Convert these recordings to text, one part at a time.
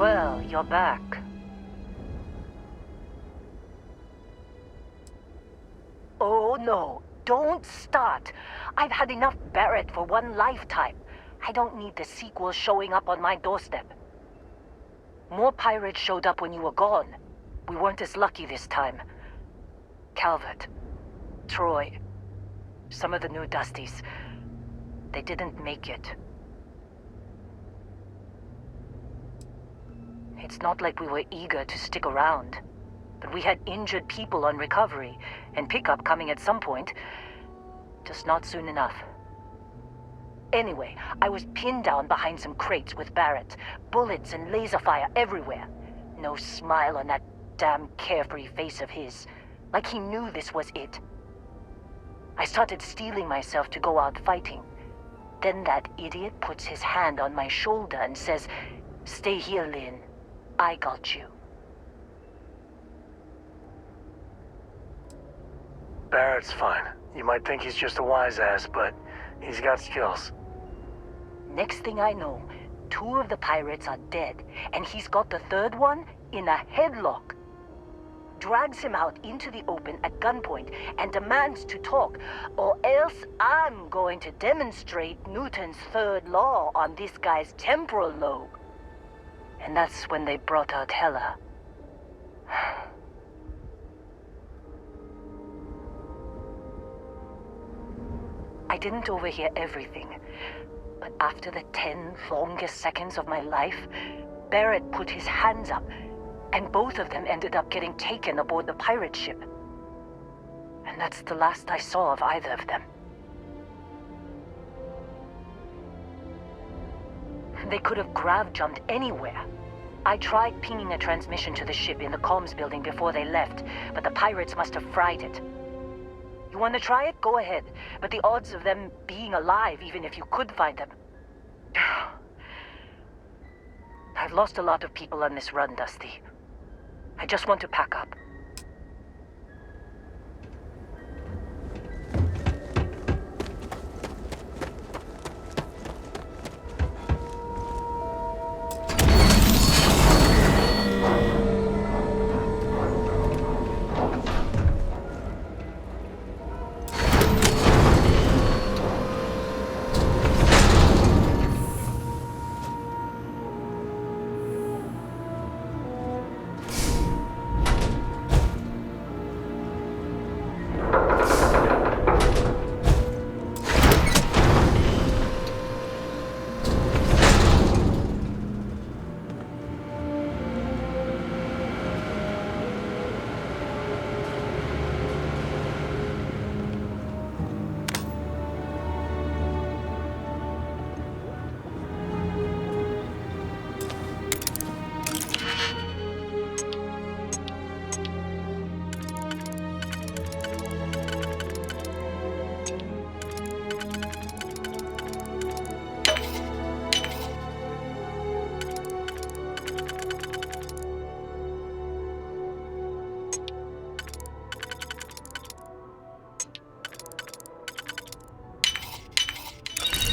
Well, you're back. Oh no, don't start. I've had enough Barrett for one lifetime. I don't need the sequel showing up on my doorstep. More pirates showed up when you were gone. We weren't as lucky this time. Calvert, Troy, some of the new Dusties, they didn't make it. It's not like we were eager to stick around, but we had injured people on recovery, and pickup coming at some point. Just not soon enough. Anyway, I was pinned down behind some crates with Barrett. Bullets and laser fire everywhere. No smile on that damn carefree face of his. Like he knew this was it. I started steeling myself to go out fighting. Then that idiot puts his hand on my shoulder and says, "Stay here, Lynn. I got you." Barrett's fine. You might think he's just a wise ass, but he's got skills. Next thing I know, 2 of the pirates are dead, and he's got the 3rd one in a headlock. Drags him out into the open at gunpoint and demands to talk, or else I'm going to demonstrate Newton's 3rd law on this guy's temporal lobe. And that's when they brought out Hella. I didn't overhear everything, but after the 10 longest seconds of my life, Barrett put his hands up, and both of them ended up getting taken aboard the pirate ship. And that's the last I saw of either of them. They could have grav-jumped anywhere. I tried pinging a transmission to the ship in the comms building before they left, but the pirates must have fried it. You want to try it? Go ahead. But the odds of them being alive, even if you could find them... I've lost a lot of people on this run, Dusty. I just want to pack up.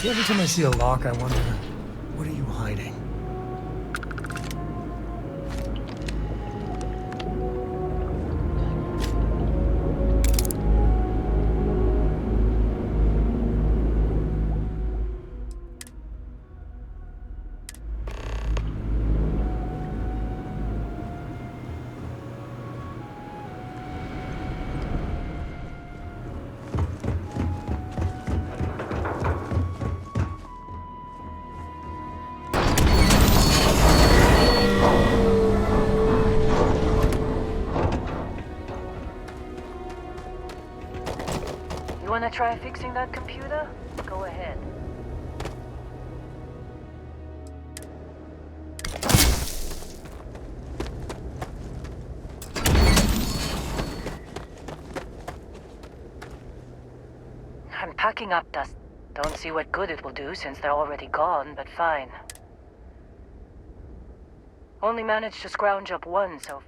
Every time I see a lock, I wonder, what are you hiding? You want to try fixing that computer? Go ahead. I'm packing up, Dust. Don't see what good it will do since they're already gone, but fine. Only managed to scrounge up one, so...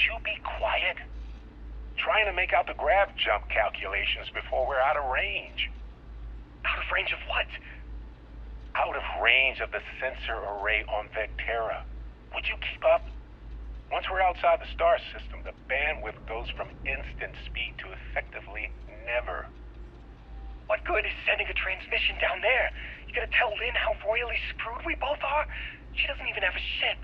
you be quiet? Trying to make out the grav jump calculations before we're out of range. Out of range of what? Out of range of the sensor array on Vectera. Would you keep up? Once we're outside the star system, the bandwidth goes from instant speed to effectively never. What good is sending a transmission down there? You gonna tell Lynn how royally screwed we both are? She doesn't even have a ship.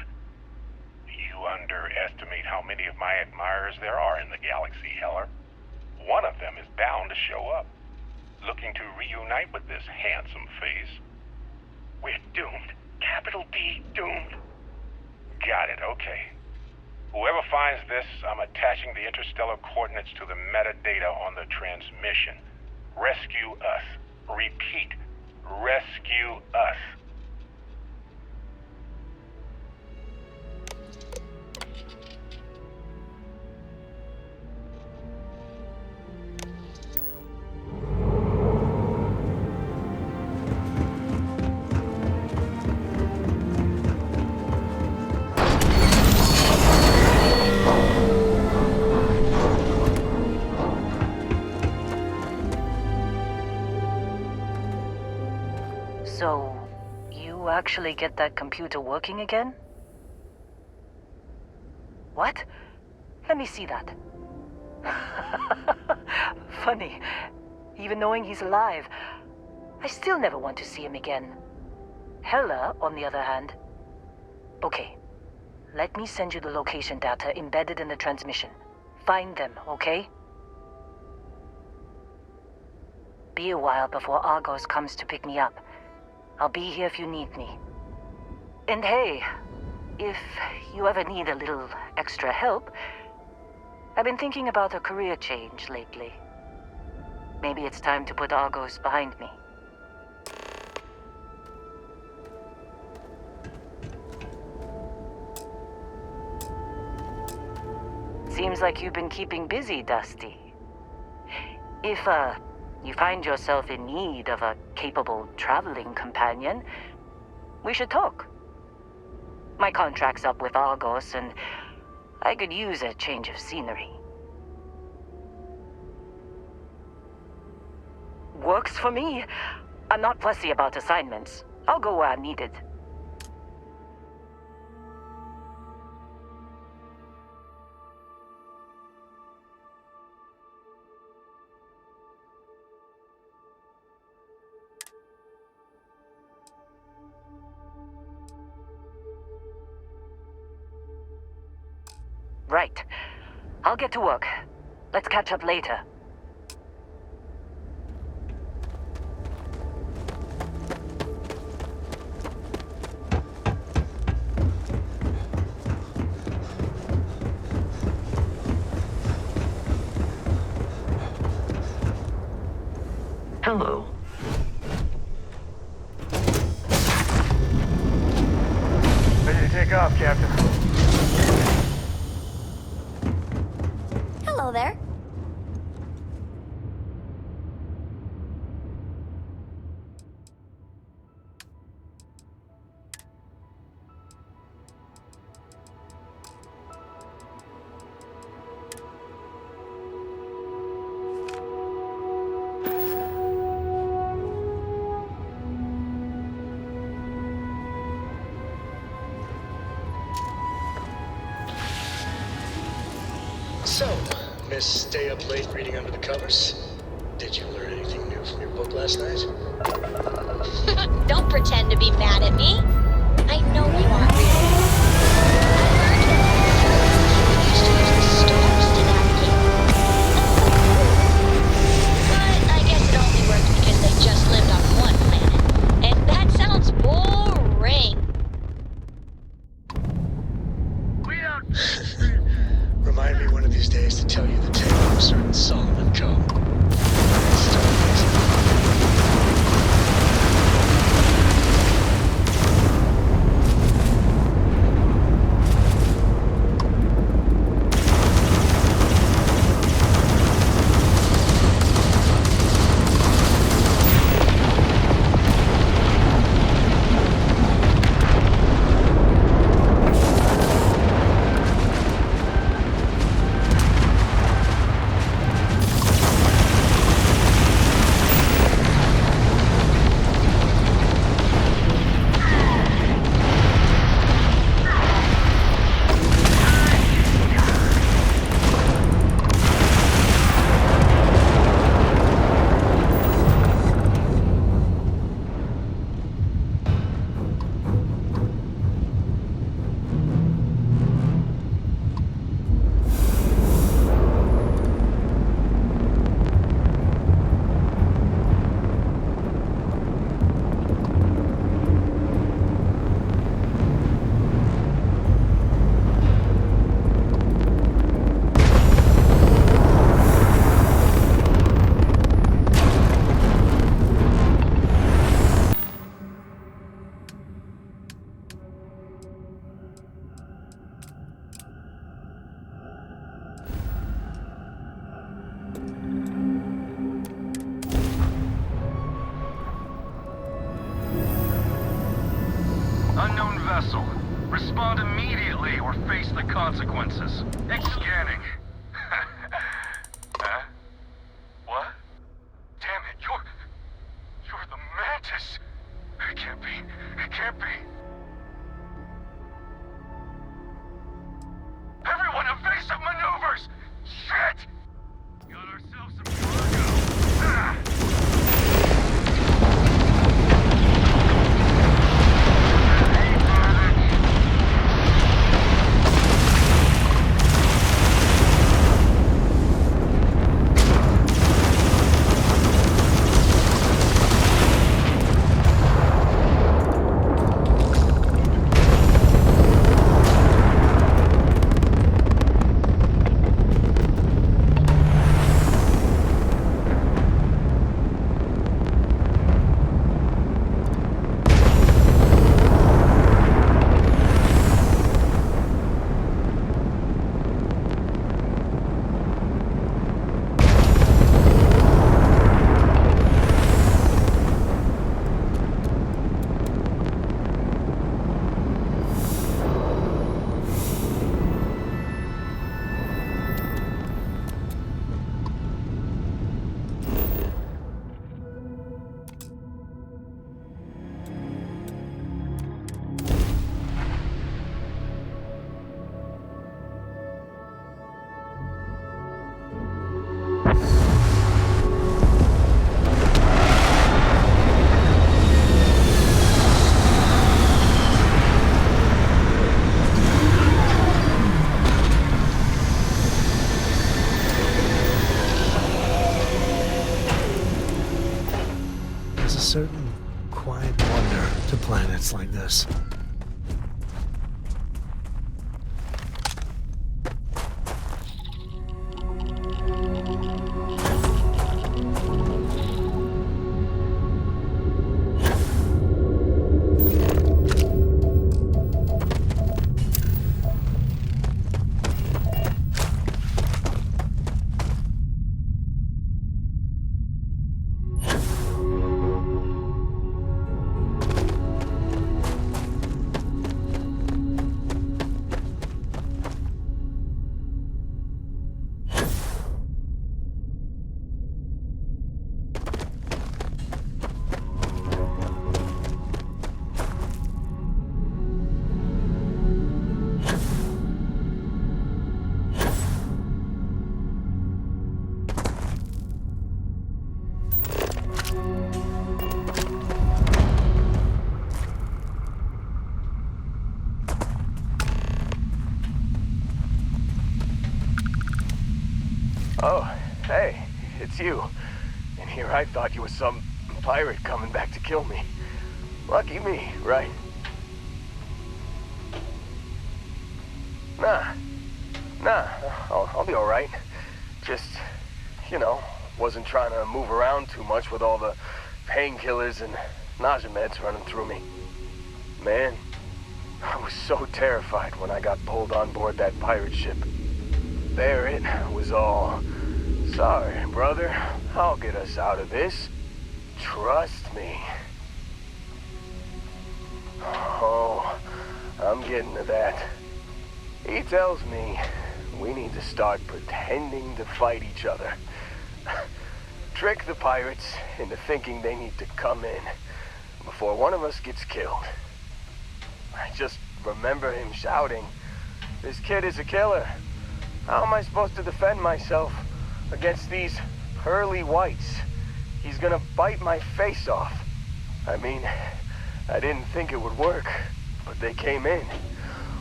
You underestimate how many of my admirers there are in the galaxy, Heller. One of them is bound to show up, looking to reunite with this handsome face. We're doomed. Capital D, doomed. Got it, okay. Whoever finds this, I'm attaching the interstellar coordinates to the metadata on the transmission. Rescue us. Repeat, rescue us. So, you actually get that computer working again? What? Let me see that. Funny. Even knowing he's alive, I still never want to see him again. Hella, on the other hand. Okay. Let me send you the location data embedded in the transmission. Find them, okay? Be a while before Argos comes to pick me up. I'll be here if you need me. And hey, if you ever need a little extra help, I've been thinking about a career change lately. Maybe it's time to put Argos behind me. Seems like you've been keeping busy, Dusty. If, you find yourself in need of a capable traveling companion, we should talk. My contract's up with Argos, and I could use a change of scenery. Works for me. I'm not fussy about assignments. I'll go where I'm needed. Right. I'll get to work. Let's catch up later. Hello. Ready to take off, Captain. Hello there. So, Miss Stay Up Late reading under the covers? Did you learn anything new from your book last night? Don't pretend to be mad at me. I know you aren't reading. I used to use the stars to navigate. But I guess it only worked because they just lived on one planet. And that sounds boring. Remind me one of these days to tell you the tale of a certain Solomon Cone. Starfield. face the consequences. Scanning. Huh? What? Damn it, you're the Mantis. It can't be. It can't be. Everyone, evasive maneuvers! Shit! Got ourselves some cargo. Ah! Certain quiet wonder to planets like this. Oh, hey, it's you. And here I thought you were some pirate coming back to kill me. Lucky me, right? Nah, I'll be alright. Just, wasn't trying to move around too much with all the painkillers and nausea meds running through me. Man, I was so terrified when I got pulled on board that pirate ship. There it was all. Sorry, brother. I'll get us out of this. Trust me. Oh, I'm getting to that. He tells me we need to start pretending to fight each other. Trick the pirates into thinking they need to come in before one of us gets killed. I just remember him shouting, "This kid is a killer. How am I supposed to defend myself against these pearly whites? He's gonna bite my face off." I mean, I didn't think it would work, but they came in.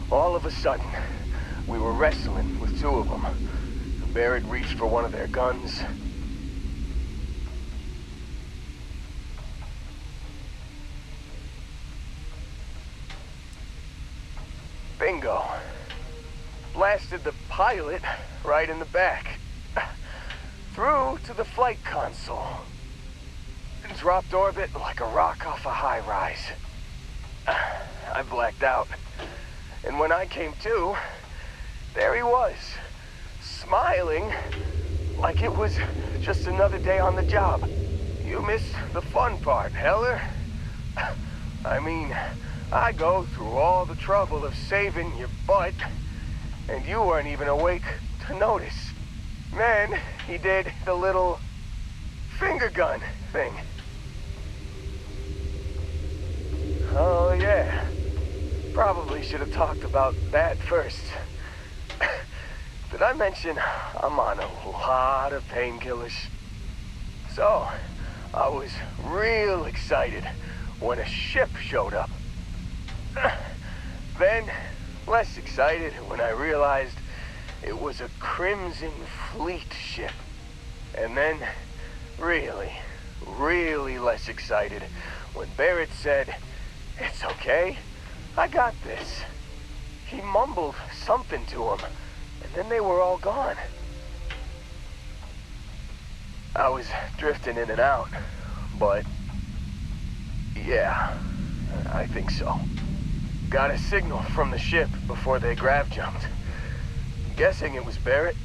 All of a sudden, we were wrestling with two of them. Barrett reached for one of their guns. Bingo. Blasted the pilot right in the back. Through to the flight console. And dropped orbit like a rock off a high-rise. I blacked out. And when I came to, there he was, smiling like it was just another day on the job. You missed the fun part, Heller. I mean, I go through all the trouble of saving your butt, and you weren't even awake to notice. Then he did the little finger gun thing. Oh yeah, probably should have talked about that first. Did I mention I'm on a lot of painkillers? So, I was real excited when a ship showed up. Then, less excited when I realized it was a Crimson Fleet ship. And then, really, really less excited when Barrett said, "It's okay, I got this." He mumbled something to him, and then they were all gone. I was drifting in and out, but yeah, I think so. Got a signal from the ship before they grav jumped. Guessing it was Barrett.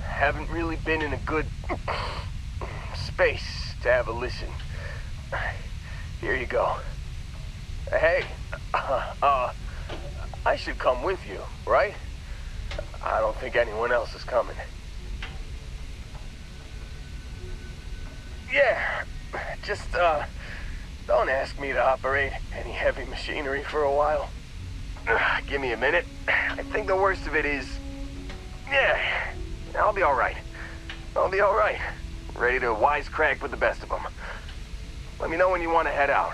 Haven't really been in a good space to have a listen. Here you go. Hey, I should come with you, right? I don't think anyone else is coming. Yeah, just, don't ask me to operate any heavy machinery for a while. Give me a minute. I think the worst of it is... Yeah, I'll be alright. I'll be alright. Ready to wisecrack with the best of them. Let me know when you want to head out.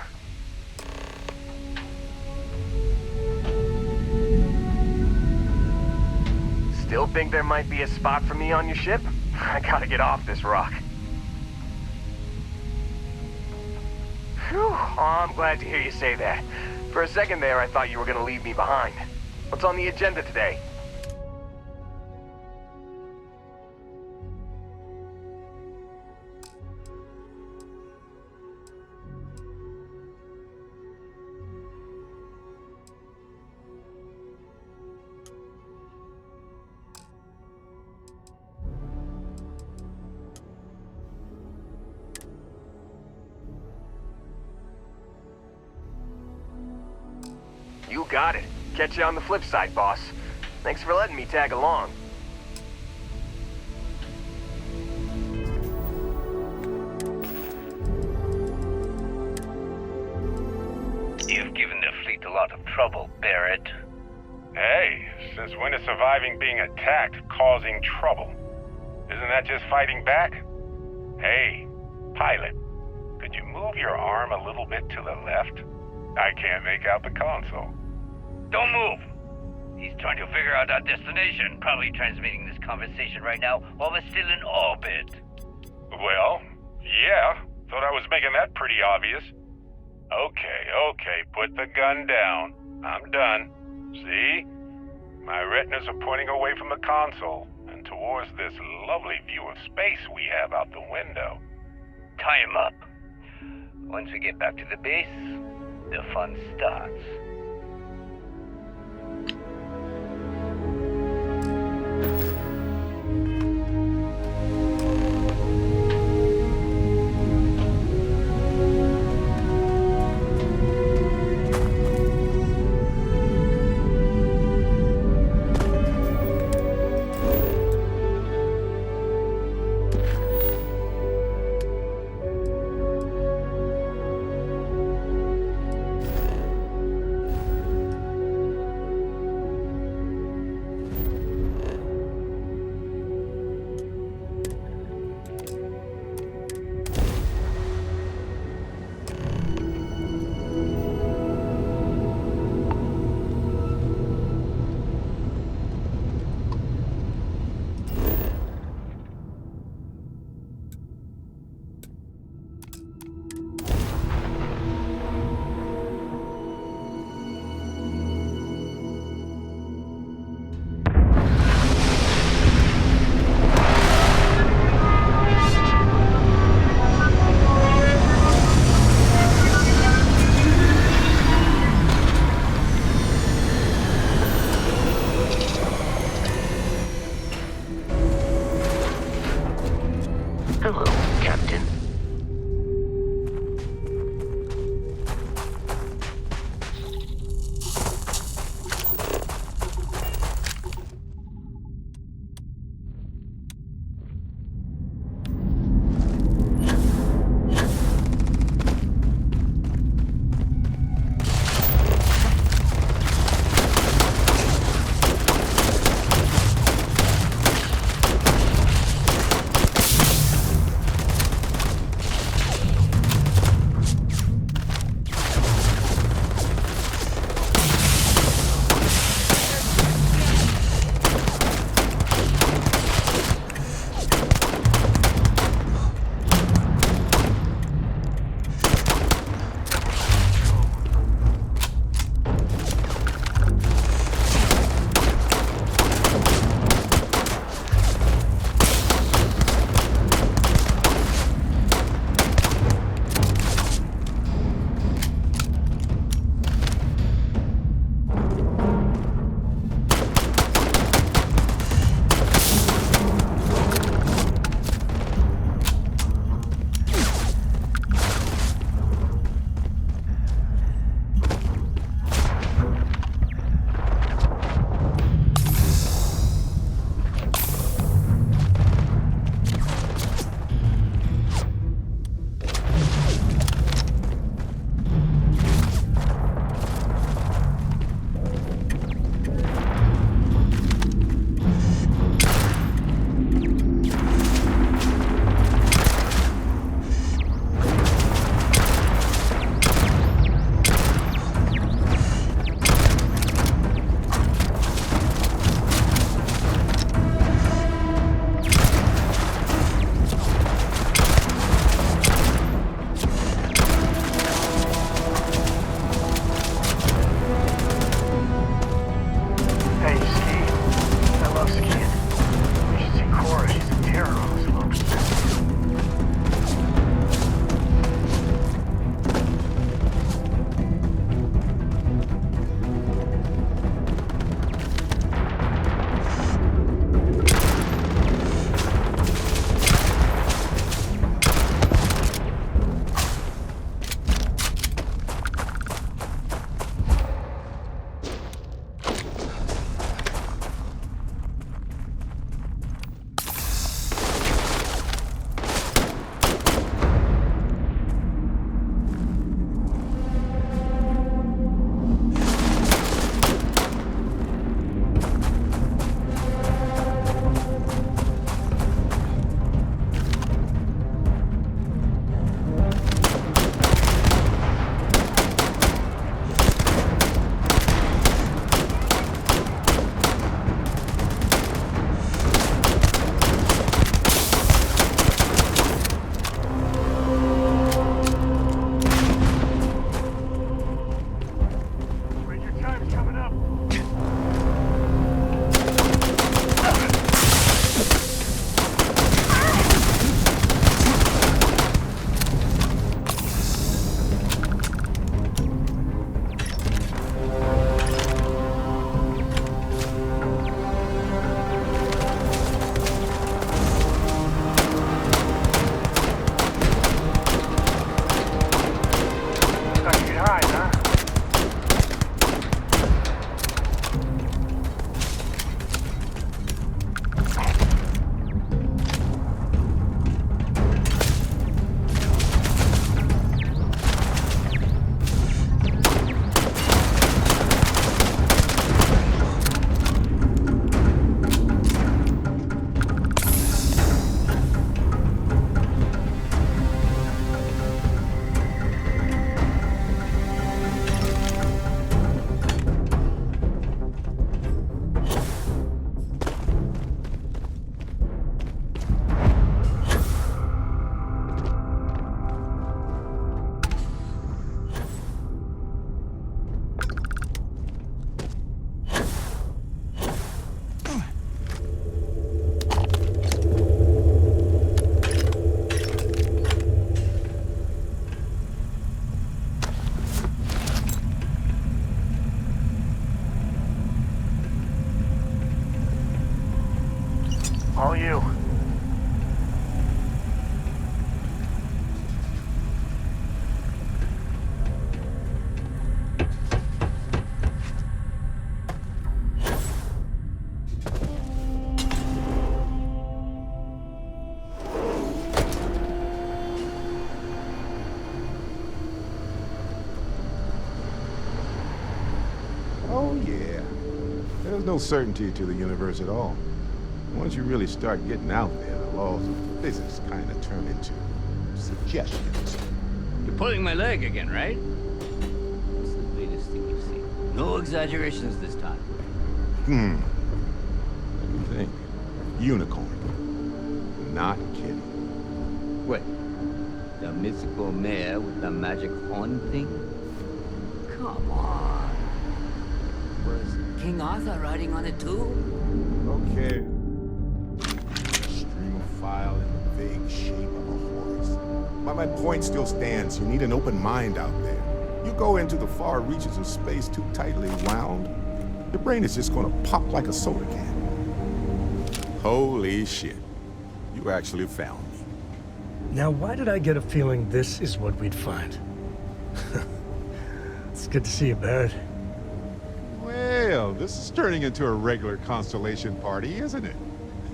Still think there might be a spot for me on your ship? I gotta get off this rock. Whew, oh, I'm glad to hear you say that. For a second there, I thought you were gonna leave me behind. What's on the agenda today? You got it. Catch you on the flip side, boss. Thanks for letting me tag along. You've given the fleet a lot of trouble, Barrett. Hey, since when is surviving being attacked causing trouble? Isn't that just fighting back? Hey, pilot, could you move your arm a little bit to the left? I can't make out the console. Don't move! He's trying to figure out our destination. Probably transmitting this conversation right now while we're still in orbit. Well, yeah. Thought I was making that pretty obvious. Okay, put the gun down. I'm done. See? My retinas are pointing away from the console and towards this lovely view of space we have out the window. Tie him up. Once we get back to the base, the fun starts. Hello, Captain. All you. Oh, yeah. There's no certainty to the universe at all. Once you really start getting out there, the laws of physics kind of turn into suggestions. You're pulling my leg again, right? What's the latest thing you've seen? No exaggerations this time. Let me think. Unicorn. Not kidding. Wait, the mythical mare with the magic horn thing? Come on. Was King Arthur riding on it too? Okay. Stream of file in the vague shape of a horse. But my point still stands. You need an open mind out there. You go into the far reaches of space too tightly wound, your brain is just gonna pop like a soda can. Holy shit. You actually found me. Now, why did I get a feeling this is what we'd find? It's good to see you, Barrett. Well, this is turning into a regular constellation party, isn't it?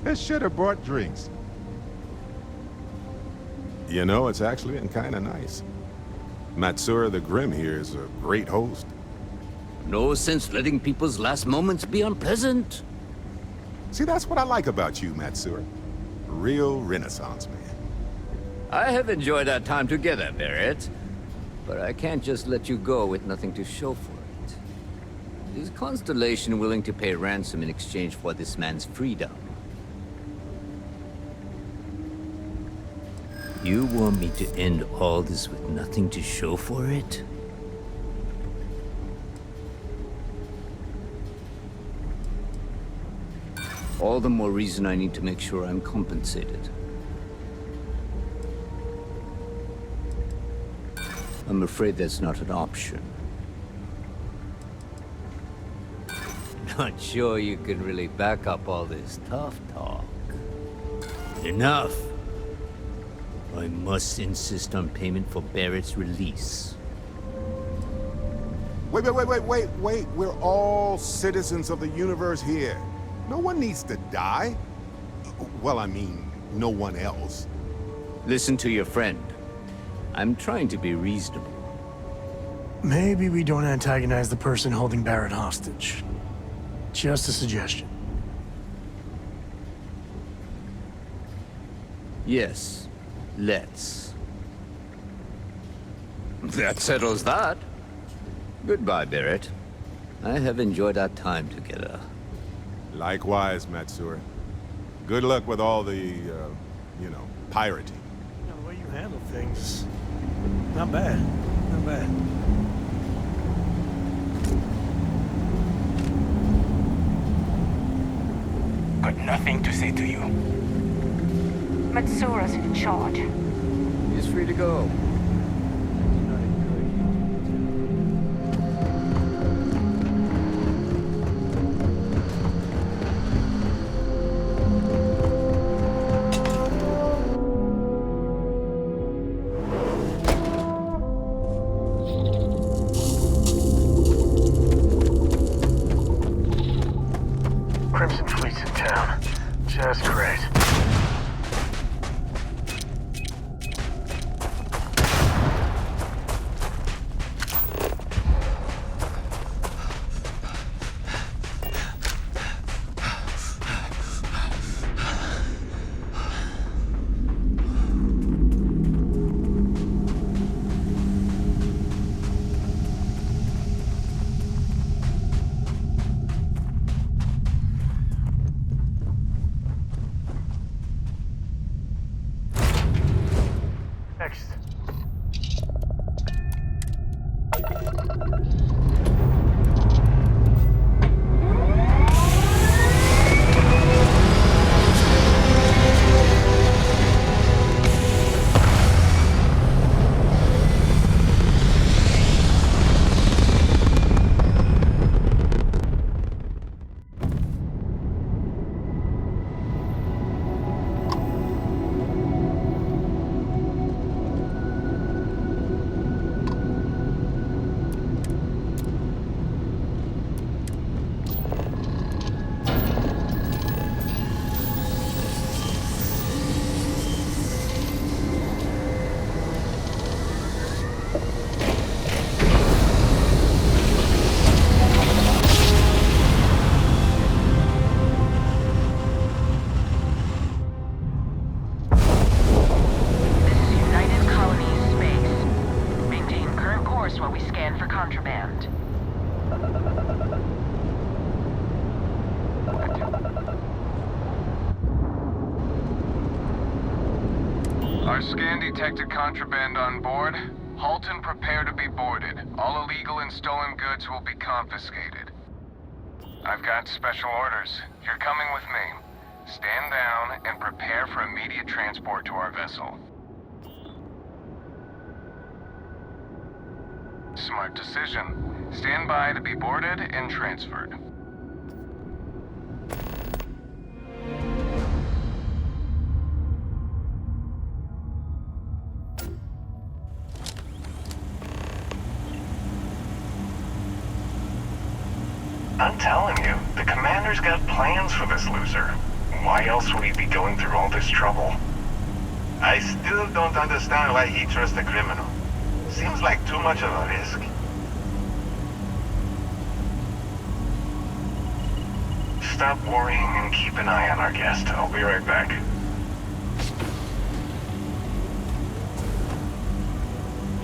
I should have brought drinks. You know, it's actually been kind of nice. Matsura the Grim here is a great host. No sense letting people's last moments be unpleasant. See, that's what I like about you, Matsura. Real Renaissance man. I have enjoyed our time together, Barrett. But I can't just let you go with nothing to show for it. Is Constellation willing to pay ransom in exchange for this man's freedom? You want me to end all this with nothing to show for it? All the more reason I need to make sure I'm compensated. I'm afraid that's not an option. Not sure you can really back up all this tough talk. Enough! I must insist on payment for Barrett's release. Wait. We're all citizens of the universe here. No one needs to die. Well, I mean, no one else. Listen to your friend. I'm trying to be reasonable. Maybe we don't antagonize the person holding Barrett hostage. Just a suggestion. Yes, let's. That settles that. Goodbye, Barrett. I have enjoyed our time together. Likewise, Matsura. Good luck with all the, pirating. You know, the way you handle things, not bad. Not bad. Got nothing to say to you. Matsura's in charge. He's free to go. Crimson Fleet's in town. Just great. Next. Our scan detected contraband on board. Halt and prepare to be boarded. All illegal and stolen goods will be confiscated. I've got special orders. You're coming with me. Stand down and prepare for immediate transport to our vessel. Smart decision. Stand by to be boarded and transferred. I'm telling you, the commander's got plans for this loser. Why else would he be going through all this trouble? I still don't understand why he trusts a criminal. Seems like too much of a risk. Stop worrying and keep an eye on our guest. I'll be right back.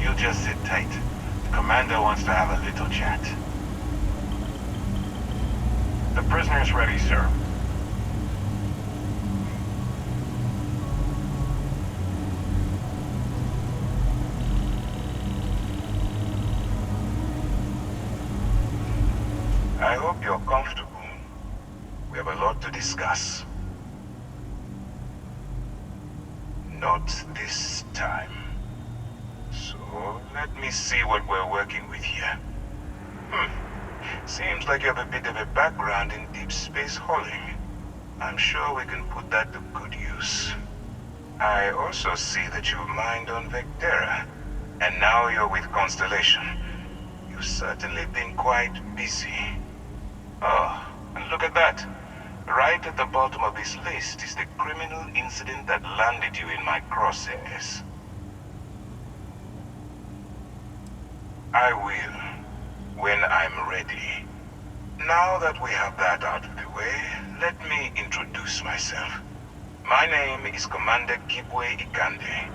You just sit tight. The commander wants to have a little chat. The prisoner's ready, sir. I hope you're comfortable. We have a lot to discuss. Not this time. So, let me see what we're working with here. Seems like you have a bit of a background in deep space hauling. I'm sure we can put that to good use. I also see that you've mined on Vectera, and now you're with Constellation. You've certainly been quite busy. Oh, and look at that. Right at the bottom of this list is the criminal incident that landed you in my crosshairs. I will, when I'm ready. Now that we have that out of the way, let me introduce myself. My name is Commander Kibwe Ikande,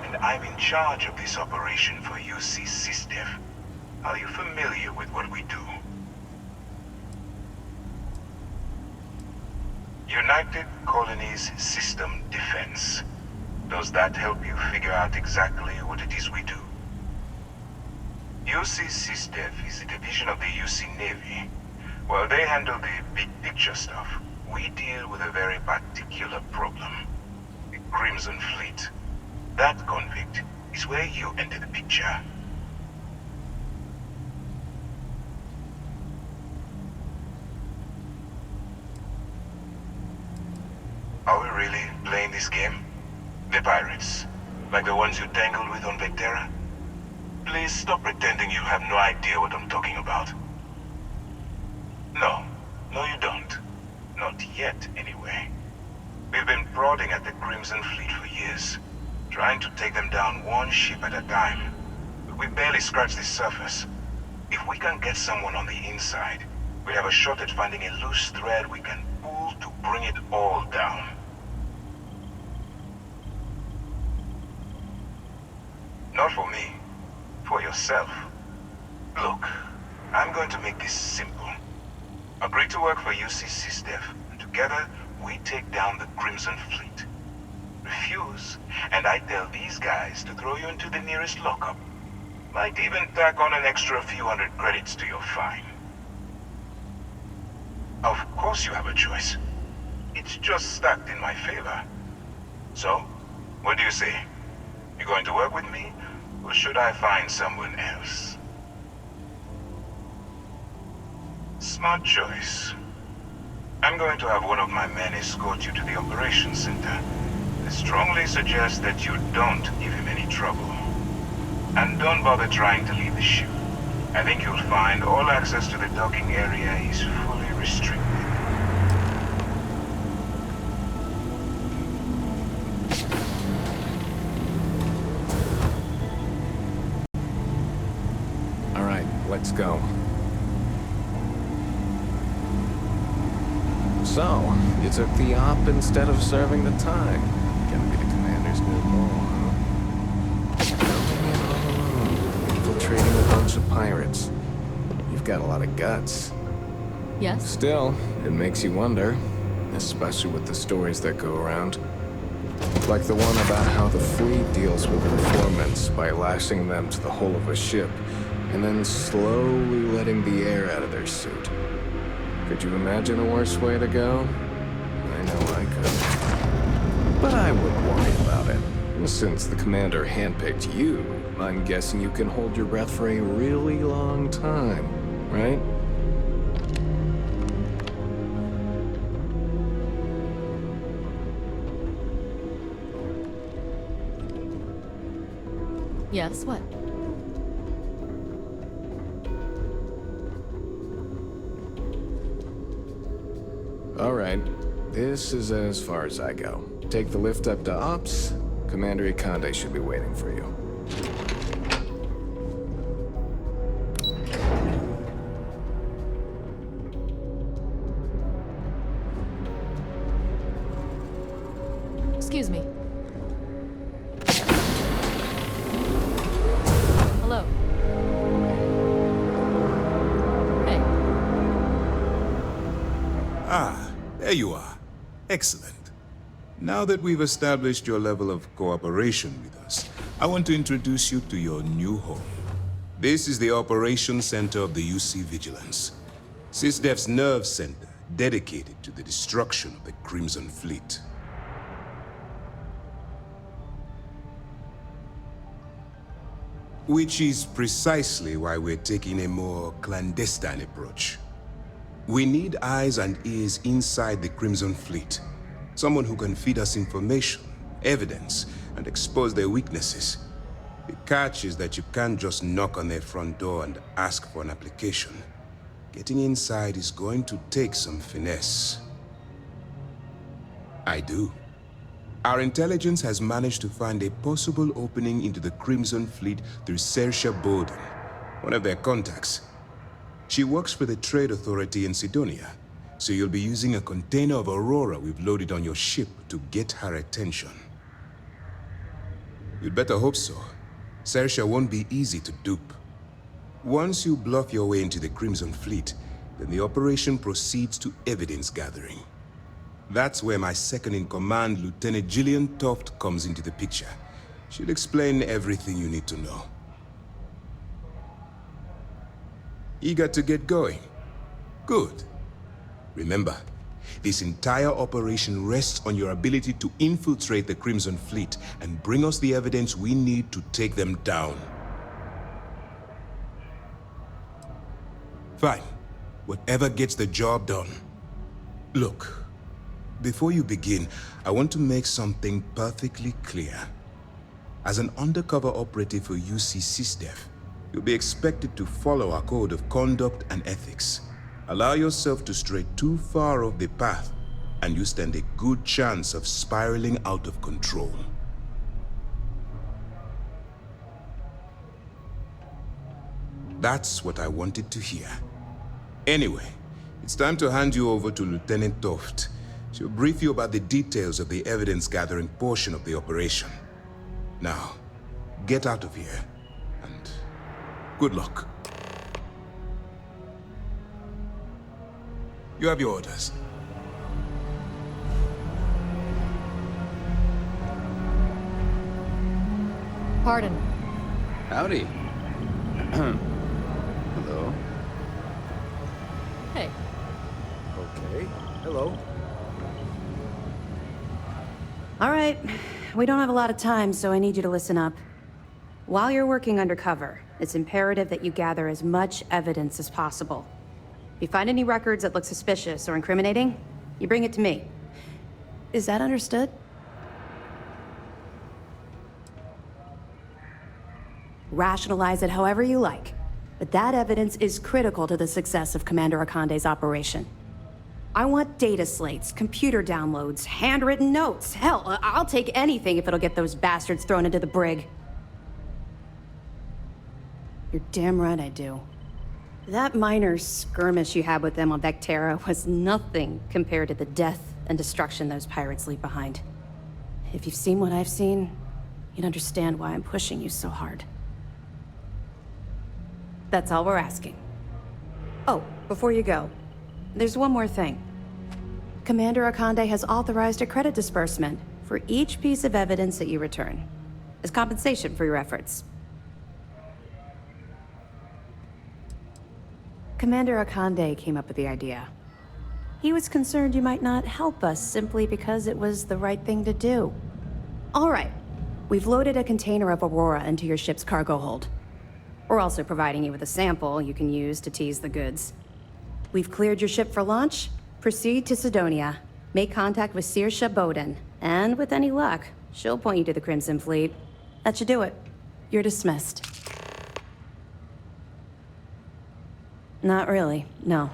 and I'm in charge of this operation for UC SysDev. Are you familiar with what we do? United Colonies System Defense. Does that help you figure out exactly what it is we do? UC SysDev is a division of the UC Navy. While they handle the big picture stuff, we deal with a very particular problem. The Crimson Fleet. That convict is where you enter the picture. Are we really playing this game? The pirates, like the ones you tangled with on Vectera? Please stop pretending you have no idea what I'm talking about. No, you don't. Not yet, anyway. We've been prodding at the Crimson Fleet for years, trying to take them down one ship at a time. But we barely scratched the surface. If we can get someone on the inside, we have a shot at finding a loose thread we can pull to bring it all down. Not for me. For yourself. Look, I'm going to make this simple. Agree to work for UC SysDev, and together we take down the Crimson Fleet. Refuse, and I tell these guys to throw you into the nearest lockup. Might even tack on an extra few hundred credits to your fine. Of course you have a choice. It's just stacked in my favor. So, what do you say? You going to work with me, or should I find someone else? Smart choice. I'm going to have one of my men escort you to the operations center. I strongly suggest that you don't give him any trouble. And don't bother trying to leave the ship. I think you'll find all access to the docking area is fully restricted. All right, let's go. So, you took the op instead of serving the time. Gonna be the commander's new role, huh? Coming in all alone, infiltrating a bunch of pirates. You've got a lot of guts. Yes? Still, it makes you wonder, especially with the stories that go around. Like the one about how the fleet deals with informants by lashing them to the hull of a ship, and then slowly letting the air out of their suit. Could you imagine a worse way to go? I know I could. But I wouldn't worry about it. Since the commander handpicked you, I'm guessing you can hold your breath for a really long time, right? Yes, what? All right. This is as far as I go. Take the lift up to Ops. Commander Ikande should be waiting for you. Excuse me. Hello. Hey. Ah, there you are. Excellent. Now that we've established your level of cooperation with us, I want to introduce you to your new home. This is the Operations Center of the UC Vigilance, SysDef's nerve center dedicated to the destruction of the Crimson Fleet. Which is precisely why we're taking a more clandestine approach. We need eyes and ears inside the Crimson Fleet. Someone who can feed us information, evidence, and expose their weaknesses. The catch is that you can't just knock on their front door and ask for an application. Getting inside is going to take some finesse. I do. Our intelligence has managed to find a possible opening into the Crimson Fleet through Saoirse Bowden, one of their contacts. She works for the Trade Authority in Sidonia, so you'll be using a container of Aurora we've loaded on your ship to get her attention. You'd better hope so. Saoirse won't be easy to dupe. Once you bluff your way into the Crimson Fleet, then the operation proceeds to evidence gathering. That's where my second-in-command, Lieutenant Gillian Toft, comes into the picture. She'll explain everything you need to know. Eager to get going? Good. Remember, this entire operation rests on your ability to infiltrate the Crimson Fleet and bring us the evidence we need to take them down. Fine. Whatever gets the job done. Look, before you begin, I want to make something perfectly clear. As an undercover operative for UC SysDef, you'll be expected to follow our code of conduct and ethics. Allow yourself to stray too far off the path, and you stand a good chance of spiraling out of control. That's what I wanted to hear. Anyway, it's time to hand you over to Lieutenant Toft. She'll brief you about the details of the evidence-gathering portion of the operation. Now, get out of here, and good luck. You have your orders. Pardon. Howdy. Hello. Hey. Okay. Hello. All right. We don't have a lot of time, so I need you to listen up. While you're working undercover, it's imperative that you gather as much evidence as possible. If you find any records that look suspicious or incriminating, you bring it to me. Is that understood? Rationalize it however you like, but that evidence is critical to the success of Commander Ikande's operation. I want data slates, computer downloads, handwritten notes. Hell, I'll take anything if it'll get those bastards thrown into the brig. You're damn right I do. That minor skirmish you had with them on Vectera was nothing compared to the death and destruction those pirates leave behind. If you've seen what I've seen, you'd understand why I'm pushing you so hard. That's all we're asking. Oh, before you go, there's one more thing. Commander Ikande has authorized a credit disbursement for each piece of evidence that you return, as compensation for your efforts. Commander Akande came up with the idea. He was concerned you might not help us simply because it was the right thing to do. All right, we've loaded a container of Aurora into your ship's cargo hold. We're also providing you with a sample you can use to tease the goods. We've cleared your ship for launch. Proceed to Sidonia. Make contact with Saoirse Bowden. And with any luck, she'll point you to the Crimson Fleet. That should do it. You're dismissed. Not really, no.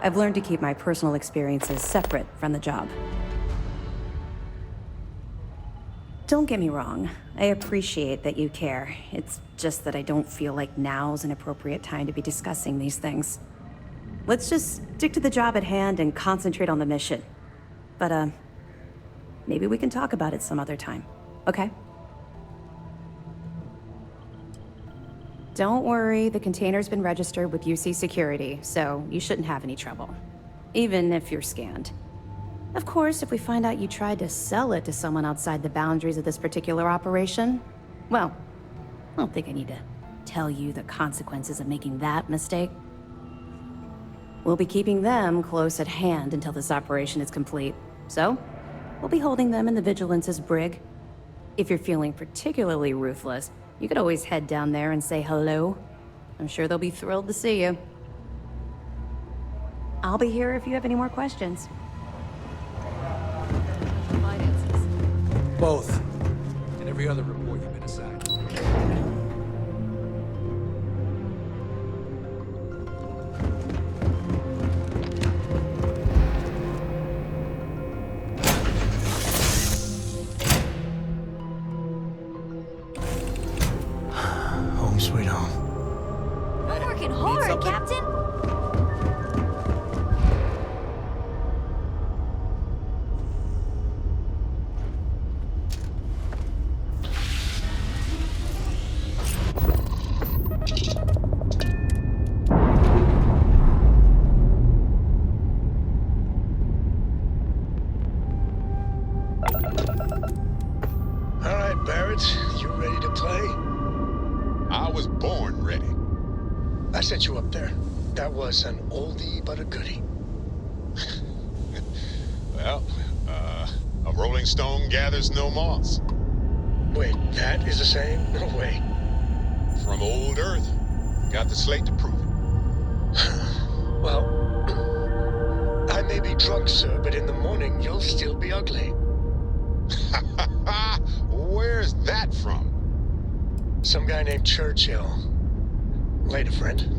I've learned to keep my personal experiences separate from the job. Don't get me wrong. I appreciate that you care. It's just that I don't feel like now's an appropriate time to be discussing these things. Let's just stick to the job at hand and concentrate on the mission. But, maybe we can talk about it some other time, okay? Don't worry, the container's been registered with UC Security, so you shouldn't have any trouble. Even if you're scanned. Of course, if we find out you tried to sell it to someone outside the boundaries of this particular operation, well, I don't think I need to tell you the consequences of making that mistake. We'll be keeping them close at hand until this operation is complete. So, we'll be holding them in the Vigilance's brig. If you're feeling particularly ruthless, you could always head down there and say hello. I'm sure they'll be thrilled to see you. I'll be here if you have any more questions. Both. And every other report you've been assigned. Home sweet home. We're working hard, Captain. Set you up there. That was an oldie but a goodie. Well, a rolling stone gathers no moss. Wait, that is a saying? No way. From old Earth. Got the slate to prove it. Well, I may be drunk, sir, but in the morning you'll still be ugly. Where's that from? Some guy named Churchill. Later, friend.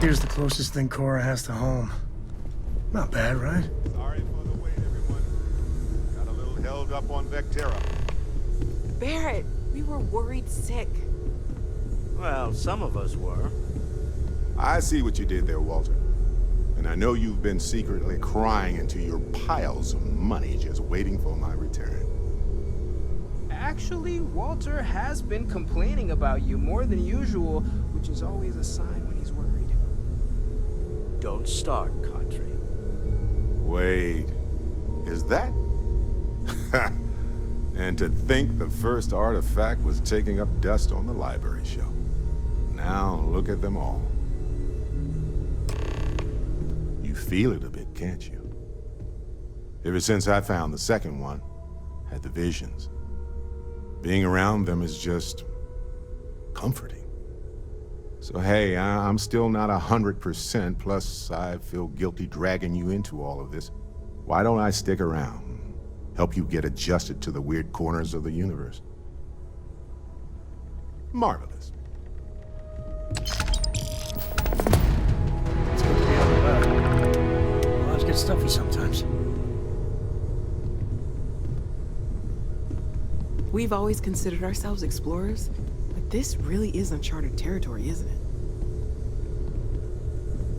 Here's the closest thing Cora has to home. Not bad, right? Sorry for the wait, everyone. Got a little held up on Vectera. Barrett, we were worried sick. Well, some of us were. I see what you did there, Walter. And I know you've been secretly crying into your piles of money just waiting for my return. Actually, Walter has been complaining about you more than usual, which is always a sign when he's worried. Don't start, Country. Wait, is that? And to think the first artifact was taking up dust on the library shelf. Now look at them all. You feel it a bit, can't you? Ever since I found the second one, had the visions. Being around them is just comforting. So hey, I'm still not 100%, plus I feel guilty dragging you into all of this. Why don't I stick around? Help you get adjusted to the weird corners of the universe. Marvelous. It's good to be on the back. Lives get stuffy sometimes. We've always considered ourselves explorers, but this really is uncharted territory, isn't it?